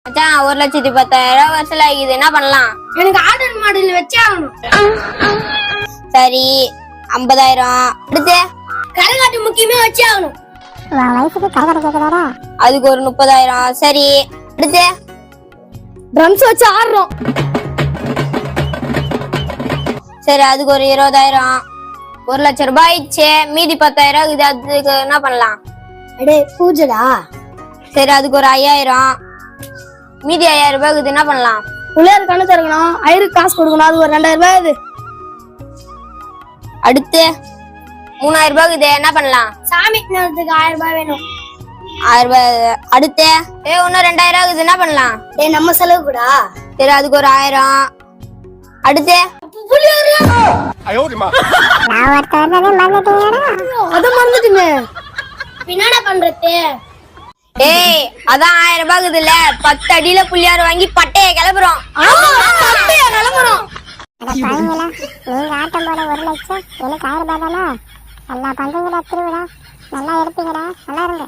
மச்சான் 1,10,000 வருஷம் ஆகிது, என்ன பண்ணலாம்? எனக்கு ஆர்டர் மாடல் வச்சே ஆகணும். சரி 50,000. அடுத்து கரகாட்டு முக்கியமே வச்சே ஆகணும். வயசுக்கு கரகாட்டம் கேக்குதாடா? அதுக்கு ஒரு 30,000. சரி அடுத்து ட்ரம்ஸ் வச்சு ஆடுறோம். சரி அதுக்கு ஒரு 20,000. 1,00,000 ரூபாய் ஆயிடுச்சு. மீதி 10,000 இது, அதுக்கு என்ன பண்ணலாம்? அடே பூஜடா. சரி அதுக்கு ஒரு 5,000. மீதி 5,000 ரூபாய்க்கு இது என்ன பண்ணலாம்? உள்ளார கண்ணு திறக்கணும், ஐயருக்கு காசு கொடுக்கணும், அது ஒரு 2,000 ரூபாய். இது அடுத்து 3,000 ரூபாய்க்கு இது என்ன பண்ணலாம்? சாமி நேரத்துக்கு 1000 ரூபாய் வேணும். 1000 ரூபாய். அடுத்து இன்னும் 2,000 இது என்ன பண்ணலாம்? டேய் நம்ம செலவு கூடா. சரி அதுக்கு ஒரு 1000. அடுத்து நான் ஒருத்த வந்ததே மறந்துட்டீங்கடா. அத மறந்துட்டுமே. பின்னாடி பண்றது. ஏய் அதான் 1000 ரூபாய்க்கு இதுல 10 அடியில புள்ளியார் வாங்கி பட்டைய கிளப்புறோம். கிளம்புறோம். அட பாருங்களா, நீங்க ஆட்டம் போட 1,00,000 எனக்கு 1000 ரூபாய் தானே. நல்லா பண்றீங்கடா திருவிழா, நல்லா எடுப்பீங்கடா, நல்லா இருங்க.